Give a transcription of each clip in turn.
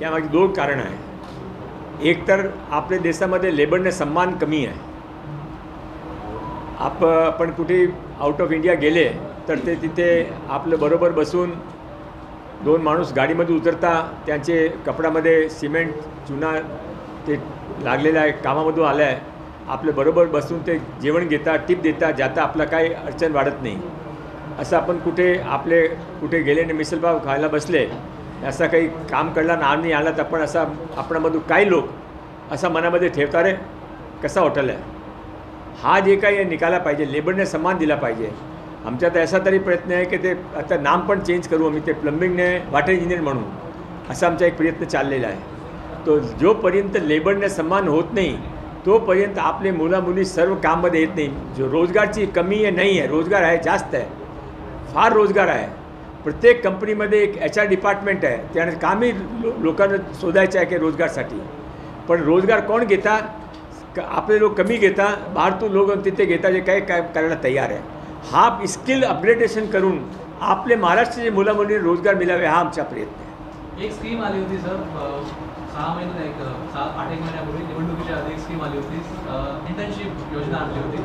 यामागे दोन कारण आहे. एक तर आपल्या देशामध्ये लेबरने सन्मान कमी आहे. आपण कुठे आउट ऑफ इंडिया गेले तर ते तिथे आपलं बरोबर बसून दोन माणूस गाडीमध्ये उतरता, त्यांचे कपड्यामध्ये सिमेंट चुना ते लागलेलं आहे, कामामधून आलं आहे, आपलं बरोबर बसून ते जेवण घेता, टिप देता जाता, आपलं काही अडचण वाढत नाही. असं आपण कुठे गेले आणि मिसळपाव खायला बसले, असं काही काम करला नाव नाही आला तर आपण असा आपणामधून काही लोक असा मनामध्ये ठेवता रे कसा हॉटेल आहे. हा जे काही निघाला पाहिजे, लेबरने सन्मान दिला पाहिजे. आमच्यात असा तरी प्रयत्न आहे की ते आता नाम पण चेंज करू आम्ही, ते प्लंबिंगने वॉटर इंजिनियर म्हणून असा आमचा एक प्रयत्न चाललेला आहे. तो जोपर्यंत लेबरने सन्मान होत नाही तोपर्यंत आपले मुली सर्व काममध्ये येत नाही. जो रोजगारची कमी आहे नाही आहे, रोजगार आहे, जास्त आहे, फार रोजगार आहे. प्रत्येक कंपनीमध्ये एक HR डिपार्टमेंट आहे, त्याने कामही लोकांना शोधायचं आहे की रोजगारसाठी. पण रोजगार कोण घेता? आपले लोक कमी घेता, बाहेरतून लोक तिथे घेता जे काय करायला तयार आहे. हा स्किल अपग्रेडेशन करून आपले महाराष्ट्राचे मुली रोजगार मिळावे हा आमचा प्रयत्न आहे. एक स्कीम आली होती सर 6 महिने 8 महिन्यापूर्वी निवडणुकीच्या आधी एक स्कीम आली होती, इंटर्नशिप योजना आणली होती.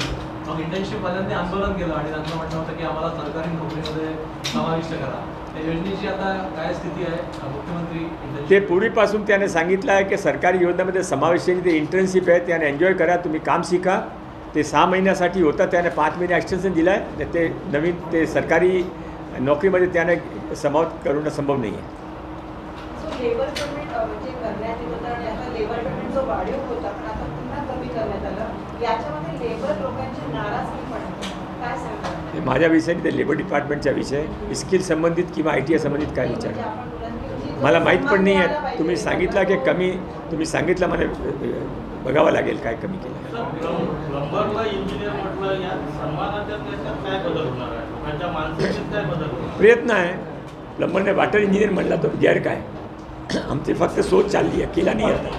मग इंटर्नशिपवाल्यांनी आंदोलन केलं आणि त्यांचं म्हणणं होतं की आम्हाला सरकारी नोकरीमध्ये समाविष्ट करा. त्या योजनेची आता काय स्थिती आहे? मुख्यमंत्री ते पूर्वीपासून त्याने सांगितलं आहे की सरकारी योजनेमध्ये समावेश ते इंटर्नशिप आहे, त्याने एन्जॉय करा, तुम्ही काम शिका. ते 6 महिन्यासाठी होतं, त्याने 5 महिने एक्सटेन्शन दिलं आहे. ते नवीन ते सरकारी नोकरीमध्ये त्याने समावेश करणं संभव नाही आहे. लेबर पेमेंट म्हणजे करण्यात येत होतं आणि आता लेबर पेमेंट जो वाढीव होता पण आता पुन्हा कमी करण्यात आलं. याच्यामध्ये लेबर लोकांची नाराजगी पडते, काय सांगतात? माझ्या विषयाने ते लेबर डिपार्टमेंटचा विषय, स्किल संबंधित किंवा ITI संबंधित काय विचार मला माहीत पण नाही आहे. तुम्ही सांगितलं की कमी, तुम्ही सांगितलं मला बघावं लागेल काय कमी केलं. प्रयत्न आहे. प्लंबरने वॉटर इंजिनियर म्हटला तो गैर काय, आमची फक्त सोच चालली आहे, केला नाही आहे.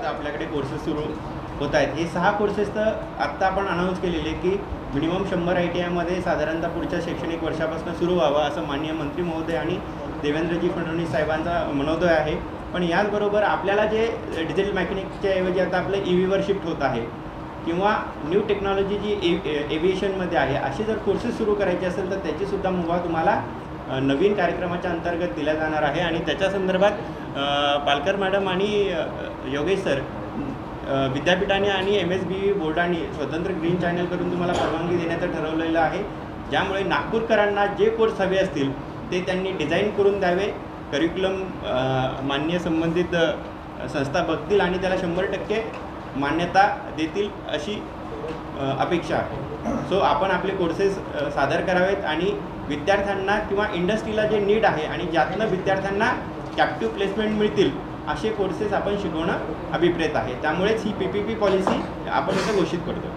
आपल्याकडे कोर्सेस सुरू होत आहेत. हे 6 कोर्सेस तर आत्ता आपण अनाऊन्स केलेले की मिनिमम 100 ITIमध्ये साधारणतः पुढच्या शैक्षणिक वर्षापासून सुरू व्हावं असं माननीय मंत्री महोदय आणि देवेंद्रजी फडणवीस साहेबांचा मनोदय आहे. पण याचबरोबर आपल्याला जे डिजिटल मेकॅनिकच्या ऐवजी आता आपलं EVवर शिफ्ट होत आहे किंवा न्यू टेक्नॉलॉजी जी एव्हिएशनमध्ये आहे, अशी जर कोर्सेस सुरू करायचे असेल तर त्याचीसुद्धा मुभा तुम्हाला नवीन कार्यक्रमाच्या अंतर्गत दिला जाणार आहे. आणि त्याच्या संदर्भात पालकर मॅडम आणि योगेश सर विद्यापीठाने आणि MSBE बोर्डाने स्वतंत्र ग्रीन चॅनल करून तुम्हाला परवानगी देण्याचं ठरवलेलं आहे. ज्यामुळे नागपूरकरांना जे कोर्स हवे असतील ते त्यांनी डिझाईन करून द्यावे, करिक्युलम मान्य संबंधित संस्था बघतील आणि त्याला 100% मान्यता देतील अशी अपेक्षा आहे. सो आपण आपले कोर्सेस सादर करावेत आणि विद्यार्थ्यांना किंवा इंडस्ट्रीला जे नीड आहे आणि ज्यातनं विद्यार्थ्यांना कॅप्टिव्ह प्लेसमेंट मिळतील असे कोर्सेस आपण शिकवणं अभिप्रेत आहे. त्यामुळेच ही PPP पॉलिसी आपण इथं घोषित करतो.